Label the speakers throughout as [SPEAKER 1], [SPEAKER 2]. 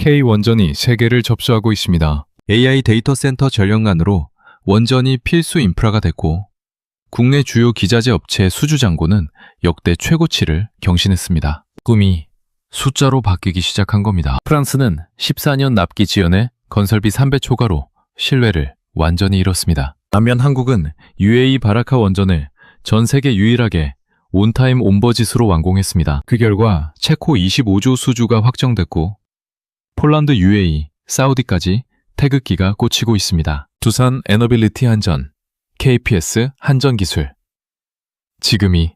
[SPEAKER 1] K 원전이 세계를 접수하고 있습니다. AI 데이터 센터 전력난으로 원전이 필수 인프라가 됐고 국내 주요 기자재 업체 수주 잔고는 역대 최고치를 경신했습니다. 꿈이 숫자로 바뀌기 시작한 겁니다. 프랑스는 14년 납기 지연에 건설비 3배 초과로 신뢰를 완전히 잃었습니다. 반면 한국은 UAE 바라카 원전을 전 세계 유일하게 온타임 온버짓으로 완공했습니다. 그 결과 체코 25조 수주가 확정됐고 폴란드, UAE, 사우디까지 태극기가 꽂히고 있습니다. 두산 에너빌리티 한전, KPS 한전기술. 지금이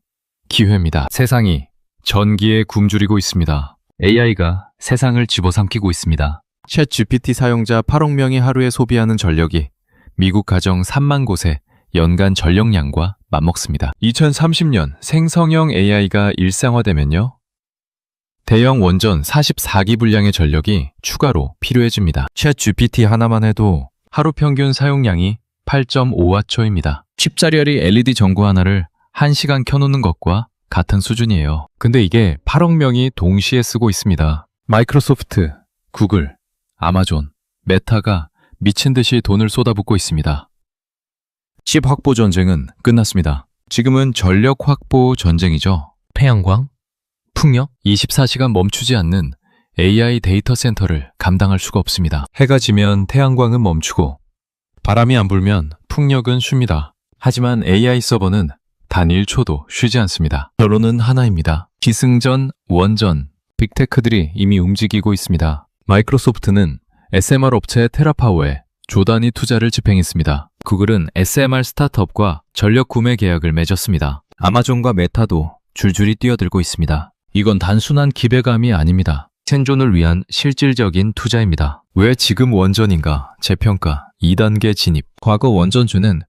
[SPEAKER 1] 기회입니다. 세상이 전기에 굶주리고 있습니다. AI가 세상을 집어삼키고 있습니다. 챗 GPT 사용자 8억 명이 하루에 소비하는 전력이 미국 가정 3만 곳의 연간 전력량과 맞먹습니다. 2030년 생성형 AI가 일상화되면요. 대형 원전 44기 분량의 전력이 추가로 필요해집니다. 챗 GPT 하나만 해도 하루 평균 사용량이 8.5W입니다. 칩자리얼이 LED 전구 하나를 1시간 켜놓는 것과 같은 수준이에요. 근데 이게 8억 명이 동시에 쓰고 있습니다. 마이크로소프트, 구글, 아마존, 메타가 미친 듯이 돈을 쏟아붓고 있습니다. 칩 확보 전쟁은 끝났습니다. 지금은 전력 확보 전쟁이죠. 태양광, 풍력, 24시간 멈추지 않는 AI 데이터 센터를 감당할 수가 없습니다. 해가 지면 태양광은 멈추고 바람이 안 불면 풍력은 쉽니다. 하지만 AI 서버는 단 1초도 쉬지 않습니다. 결론은 하나입니다. 기승전, 원전, 빅테크들이 이미 움직이고 있습니다. 마이크로소프트는 SMR 업체 테라파워에 조단위 투자를 집행했습니다. 구글은 SMR 스타트업과 전력 구매 계약을 맺었습니다. 아마존과 메타도 줄줄이 뛰어들고 있습니다. 이건 단순한 기대감이 아닙니다. 생존을 위한 실질적인 투자입니다. 왜 지금 원전인가? 재평가 2단계 진입. 과거 원전주는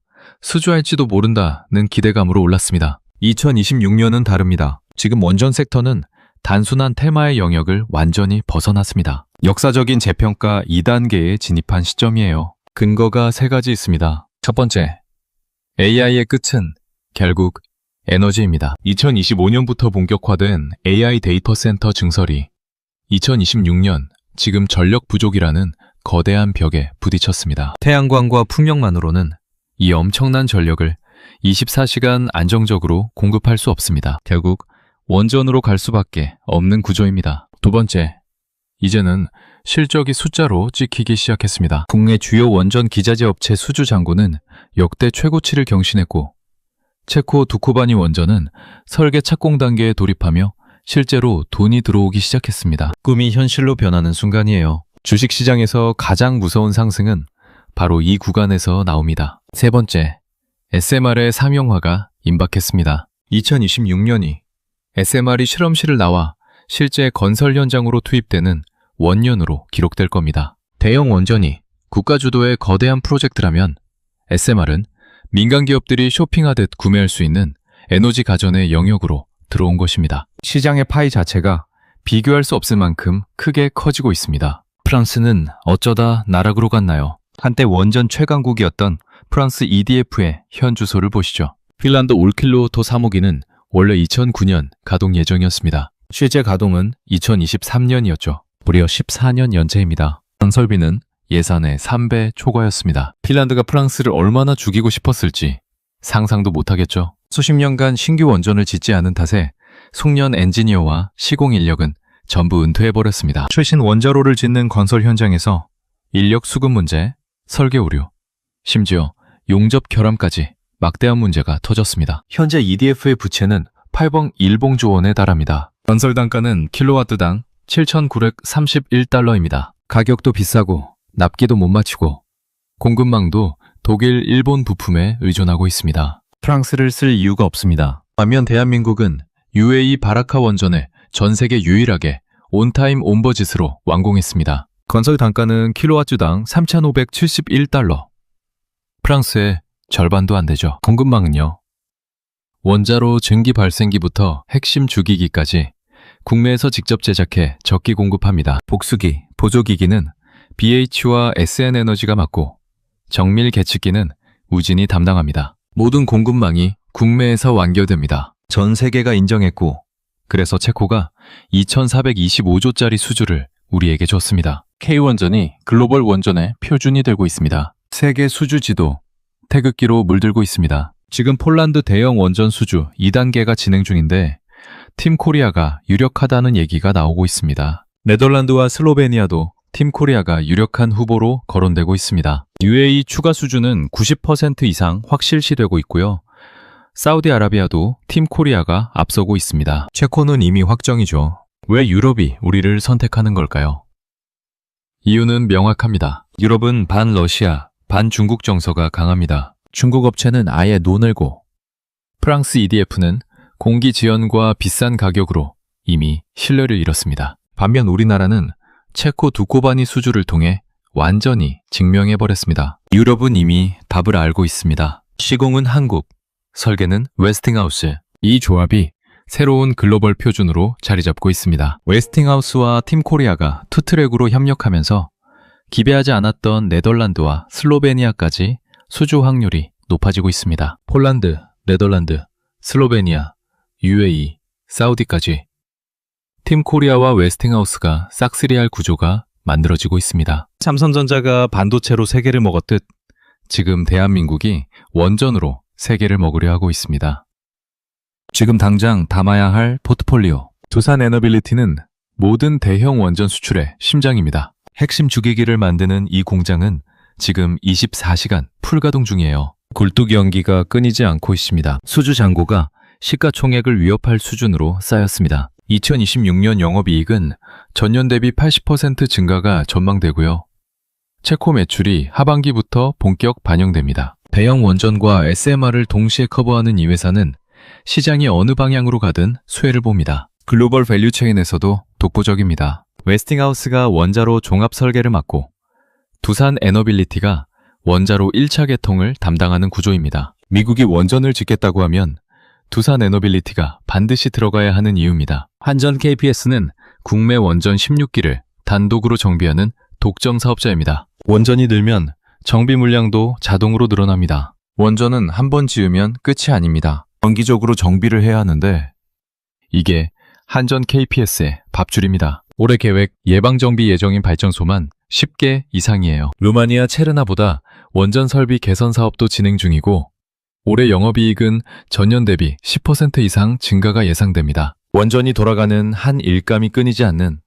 [SPEAKER 1] 수주할지도 모른다는 기대감으로 올랐습니다. 2026년은 다릅니다. 지금 원전 섹터는 단순한 테마의 영역을 완전히 벗어났습니다. 역사적인 재평가 2단계에 진입한 시점이에요. 근거가 3가지 있습니다. 첫 번째, AI의 끝은 결국 에너지입니다. 2025년부터 본격화된 AI 데이터 센터 증설이 2026년 지금 전력 부족이라는 거대한 벽에 부딪혔습니다. 태양광과 풍력만으로는 이 엄청난 전력을 24시간 안정적으로 공급할 수 없습니다. 결국 원전으로 갈 수밖에 없는 구조입니다. 두 번째, 이제는 실적이 숫자로 찍히기 시작했습니다. 국내 주요 원전 기자재 업체 수주 잔고는 역대 최고치를 경신했고 체코 두코바니 원전은 설계 착공 단계에 돌입하며 실제로 돈이 들어오기 시작했습니다. 꿈이 현실로 변하는 순간이에요. 주식시장에서 가장 무서운 상승은 바로 이 구간에서 나옵니다. 세 번째, SMR의 상용화가 임박했습니다. 2026년이 SMR이 실험실을 나와 실제 건설 현장으로 투입되는 원년으로 기록될 겁니다. 대형 원전이 국가 주도의 거대한 프로젝트라면 SMR은 민간 기업들이 쇼핑하듯 구매할 수 있는 에너지 가전의 영역으로 들어온 것입니다. 시장의 파이 자체가 비교할 수 없을 만큼 크게 커지고 있습니다. 프랑스는 어쩌다 나락으로 갔나요? 한때 원전 최강국이었던 프랑스 EDF의 현 주소를 보시죠. 핀란드 올킬로토 3호기는 원래 2009년 가동 예정이었습니다. 실제 가동은 2023년이었죠. 무려 14년 연체입니다. 건설비는 예산의 3배 초과였습니다. 핀란드가 프랑스를 얼마나 죽이고 싶었을지 상상도 못하겠죠. 수십 년간 신규 원전을 짓지 않은 탓에 숙련 엔지니어와 시공 인력은 전부 은퇴해버렸습니다. 최신 원자로를 짓는 건설 현장에서 인력 수급 문제, 설계 오류, 심지어 용접 결함까지 막대한 문제가 터졌습니다. 현재 EDF의 부채는 8번 일봉조 원에 달합니다. 건설 단가는 킬로와트당 7,931달러입니다. 가격도 비싸고 납기도 못 맞추고 공급망도 독일, 일본 부품에 의존하고 있습니다. 프랑스를 쓸 이유가 없습니다. 반면 대한민국은 UAE 바라카 원전을 전 세계 유일하게 온타임 온버짓으로 완공했습니다. 건설 단가는 킬로와트당 3,571달러. 프랑스의 절반도 안 되죠. 공급망은요. 원자로 증기 발생기부터 핵심 주기기까지 국내에서 직접 제작해 적기 공급합니다. 복수기, 보조기기는 BH와 SN에너지가 맡고 정밀 계측기는 우진이 담당합니다. 모든 공급망이 국내에서 완결됩니다. 전 세계가 인정했고 그래서 체코가 2,425조짜리 수주를 우리에게 줬습니다. K원전이 글로벌 원전의 표준이 되고 있습니다. 세계 수주 지도, 태극기로 물들고 있습니다. 지금 폴란드 대형 원전 수주 2단계가 진행 중인데 팀 코리아가 유력하다는 얘기가 나오고 있습니다. 네덜란드와 슬로베니아도 팀 코리아가 유력한 후보로 거론되고 있습니다. UAE 추가 수주는 90% 이상 확실시되고 있고요. 사우디아라비아도 팀 코리아가 앞서고 있습니다. 체코는 이미 확정이죠. 왜 유럽이 우리를 선택하는 걸까요? 이유는 명확합니다. 유럽은 반러시아, 반중국 정서가 강합니다. 중국 업체는 아예 노늘고, 프랑스 EDF는 공기 지연과 비싼 가격으로 이미 신뢰를 잃었습니다. 반면 우리나라는 체코 두코바니 수주를 통해 완전히 증명해버렸습니다. 유럽은 이미 답을 알고 있습니다. 시공은 한국, 설계는 웨스팅하우스. 이 조합이 새로운 글로벌 표준으로 자리 잡고 있습니다. 웨스팅하우스와 팀 코리아가 투트랙으로 협력하면서 기대하지 않았던 네덜란드와 슬로베니아까지 수주 확률이 높아지고 있습니다. 폴란드, 네덜란드, 슬로베니아, UAE, 사우디까지 팀 코리아와 웨스팅하우스가 싹쓸이할 구조가 만들어지고 있습니다. 삼성전자가 반도체로 세계를 먹었듯 지금 대한민국이 원전으로 세계를 먹으려 하고 있습니다. 지금 당장 담아야 할 포트폴리오. 두산 에너빌리티는 모든 대형 원전 수출의 심장입니다. 핵심 주기기를 만드는 이 공장은 지금 24시간 풀가동 중이에요. 굴뚝 연기가 끊이지 않고 있습니다. 수주 잔고가 시가총액을 위협할 수준으로 쌓였습니다. 2026년 영업이익은 전년 대비 80% 증가가 전망되고요. 체코 매출이 하반기부터 본격 반영됩니다. 대형 원전과 SMR을 동시에 커버하는 이 회사는 시장이 어느 방향으로 가든 수혜를 봅니다. 글로벌 밸류체인에서도 독보적입니다. 웨스팅하우스가 원자로 종합 설계를 맡고 두산 에너빌리티가 원자로 1차 개통을 담당하는 구조입니다. 미국이 원전을 짓겠다고 하면 두산 에너빌리티가 반드시 들어가야 하는 이유입니다. 한전 KPS는 국내 원전 16기를 단독으로 정비하는 독점 사업자입니다. 원전이 늘면 정비 물량도 자동으로 늘어납니다. 원전은 한 번 지으면 끝이 아닙니다. 정기적으로 정비를 해야 하는데 이게 한전 KPS의 밥줄입니다. 올해 계획 예방정비 예정인 발전소만 10개 이상이에요. 루마니아 체르나보다 원전 설비 개선 사업도 진행 중이고 올해 영업이익은 전년 대비 10% 이상 증가가 예상됩니다. 원전이 돌아가는 한 일감이 끊이지 않는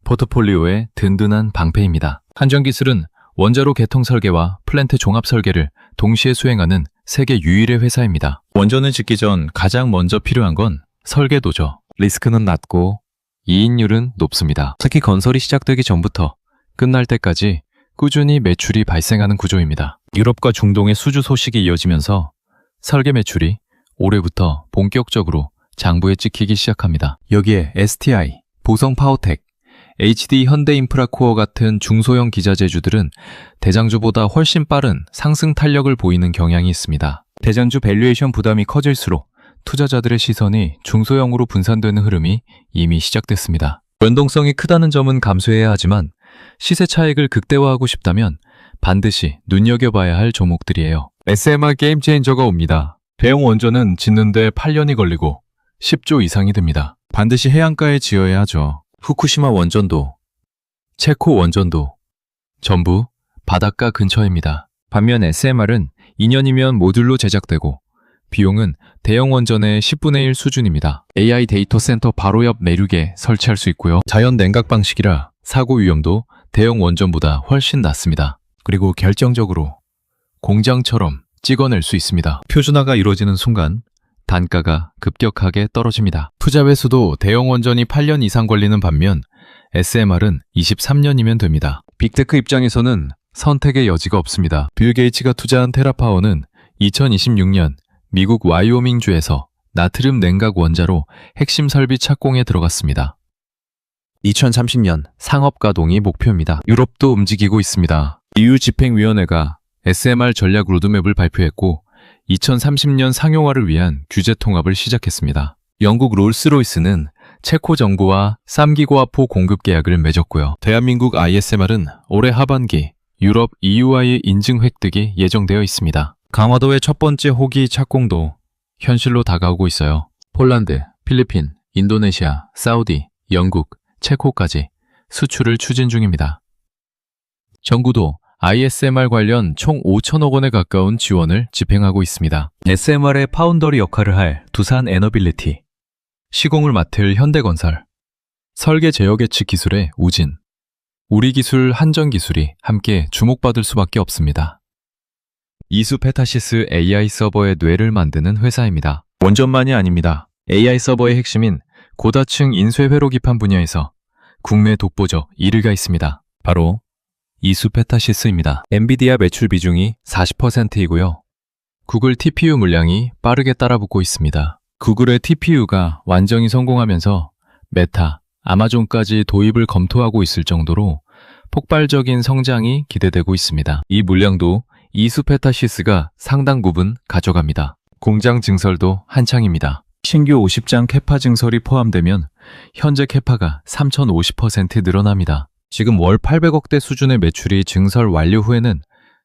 [SPEAKER 1] 포트폴리오의 든든한 방패입니다. 한전기술은 원자로 개통 설계와 플랜트 종합 설계를 동시에 수행하는 세계 유일의 회사입니다. 원전을 짓기 전 가장 먼저 필요한 건 설계도죠. 리스크는 낮고 이익률은 높습니다. 특히 건설이 시작되기 전부터 끝날 때까지 꾸준히 매출이 발생하는 구조입니다. 유럽과 중동의 수주 소식이 이어지면서 설계 매출이 올해부터 본격적으로 장부에 찍히기 시작합니다. 여기에 STI, 보성파워텍, HD 현대인프라코어 같은 중소형 기자재주들은 대장주보다 훨씬 빠른 상승 탄력을 보이는 경향이 있습니다. 대장주 밸류에이션 부담이 커질수록 투자자들의 시선이 중소형으로 분산되는 흐름이 이미 시작됐습니다. 변동성이 크다는 점은 감수해야 하지만 시세 차익을 극대화하고 싶다면 반드시 눈여겨봐야 할 종목들이에요. SMR 게임 체인저가 옵니다. 대형 원전은 짓는데 8년이 걸리고 10조 이상이 듭니다. 반드시 해안가에 지어야 하죠. 후쿠시마 원전도, 체코 원전도 전부 바닷가 근처입니다. 반면 SMR은 2년이면 모듈로 제작되고 비용은 대형 원전의 10분의 1 수준입니다. AI 데이터 센터 바로 옆 내륙에 설치할 수 있고요. 자연 냉각 방식이라 사고 위험도 대형 원전보다 훨씬 낮습니다. 그리고 결정적으로 공장처럼 찍어낼 수 있습니다. 표준화가 이루어지는 순간 단가가 급격하게 떨어집니다. 투자 회수도 대형 원전이 8년 이상 걸리는 반면 SMR은 23년이면 됩니다. 빅테크 입장에서는 선택의 여지가 없습니다. 빌 게이츠가 투자한 테라파워는 2026년 미국 와이오밍주에서 나트륨 냉각 원자로 핵심 설비 착공에 들어갔습니다. 2030년 상업 가동이 목표입니다. 유럽도 움직이고 있습니다. EU 집행위원회가 SMR 전략 로드맵을 발표했고 2030년 상용화를 위한 규제 통합을 시작했습니다. 영국 롤스로이스는 체코 정부와 3기고화포 공급 계약을 맺었고요. 대한민국 ISMR은 올해 하반기 유럽 EU와의 인증 획득이 예정되어 있습니다. 강화도의 첫 번째 호기 착공도 현실로 다가오고 있어요. 폴란드, 필리핀, 인도네시아, 사우디, 영국, 체코까지 수출을 추진 중입니다. 정부도 ISMR 관련 총 5천억 원에 가까운 지원을 집행하고 있습니다. SMR의 파운더리 역할을 할 두산 에너빌리티, 시공을 맡을 현대건설, 설계 제어 계측 기술의 우진, 우리 기술 한전기술이 함께 주목받을 수밖에 없습니다. 이수페타시스 AI 서버의 뇌를 만드는 회사입니다. 원전만이 아닙니다. AI 서버의 핵심인 고다층 인쇄 회로 기판 분야에서 국내 독보적 1위가 있습니다. 바로 이수페타시스입니다. 엔비디아 매출 비중이 40%이고요. 구글 TPU 물량이 빠르게 따라붙고 있습니다. 구글의 TPU가 완전히 성공하면서 메타, 아마존까지 도입을 검토하고 있을 정도로 폭발적인 성장이 기대되고 있습니다. 이 물량도 이수페타시스가 상당 부분 가져갑니다. 공장 증설도 한창입니다. 신규 50장 캐파 증설이 포함되면 현재 캐파가 3050% 늘어납니다. 지금 월 800억대 수준의 매출이 증설 완료 후에는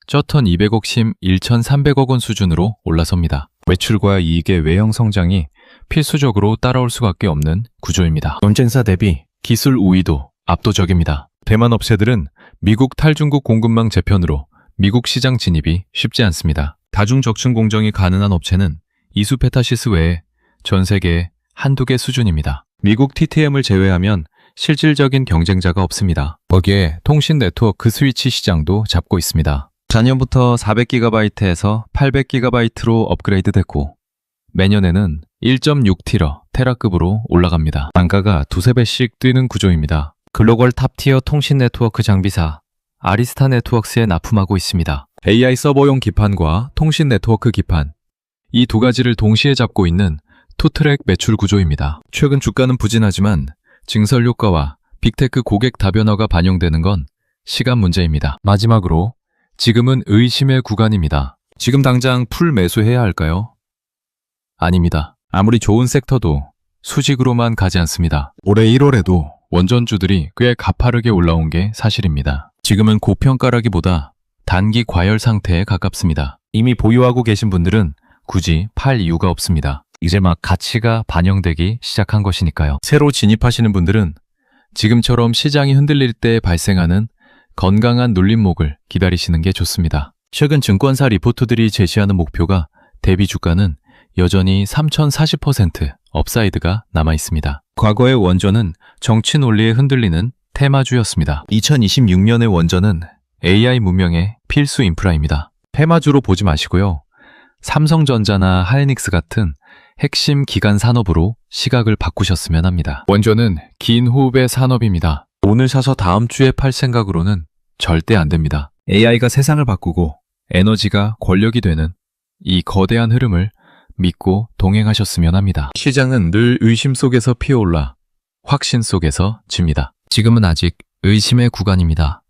[SPEAKER 1] 쩌턴 200억 심 1,300억 원 수준으로 올라섭니다. 매출과 이익의 외형 성장이 필수적으로 따라올 수밖에 없는 구조입니다. 논쟁사 대비 기술 우위도 압도적입니다. 대만 업체들은 미국 탈중국 공급망 재편으로 미국 시장 진입이 쉽지 않습니다. 다중적층 공정이 가능한 업체는 이수페타시스 외에 전 세계에 한두 개 수준입니다. 미국 TTM을 제외하면 실질적인 경쟁자가 없습니다. 거기에 통신 네트워크 스위치 시장도 잡고 있습니다. 작년부터 400GB에서 800GB로 업그레이드 됐고 매년에는 1.6 테라급으로 올라갑니다. 단가가 두세 배씩 뛰는 구조입니다. 글로벌 탑티어 통신 네트워크 장비사 아리스타 네트워크스에 납품하고 있습니다. AI 서버용 기판과 통신 네트워크 기판, 이 두 가지를 동시에 잡고 있는 투트랙 매출 구조입니다. 최근 주가는 부진하지만 증설 효과와 빅테크 고객 다변화가 반영되는 건 시간 문제입니다. 마지막으로 지금은 의심의 구간입니다. 지금 당장 풀 매수해야 할까요? 아닙니다. 아무리 좋은 섹터도 수직으로만 가지 않습니다. 올해 1월에도 원전주들이 꽤 가파르게 올라온 게 사실입니다. 지금은 고평가라기보다 단기 과열 상태에 가깝습니다. 이미 보유하고 계신 분들은 굳이 팔 이유가 없습니다. 이제 막 가치가 반영되기 시작한 것이니까요. 새로 진입하시는 분들은 지금처럼 시장이 흔들릴 때 발생하는 건강한 눌림목을 기다리시는 게 좋습니다. 최근 증권사 리포트들이 제시하는 목표가 대비 주가는 여전히 3040% 업사이드가 남아 있습니다. 과거의 원전은 정치 논리에 흔들리는 테마주였습니다. 2026년의 원전은 AI 문명의 필수 인프라입니다. 테마주로 보지 마시고요. 삼성전자나 하이닉스 같은 핵심 기간 산업으로 시각을 바꾸셨으면 합니다. 원전은 긴 호흡의 산업입니다. 오늘 사서 다음 주에 팔 생각으로는 절대 안 됩니다. AI가 세상을 바꾸고 에너지가 권력이 되는 이 거대한 흐름을 믿고 동행하셨으면 합니다. 시장은 늘 의심 속에서 피어올라 확신 속에서 집니다. 지금은 아직 의심의 구간입니다.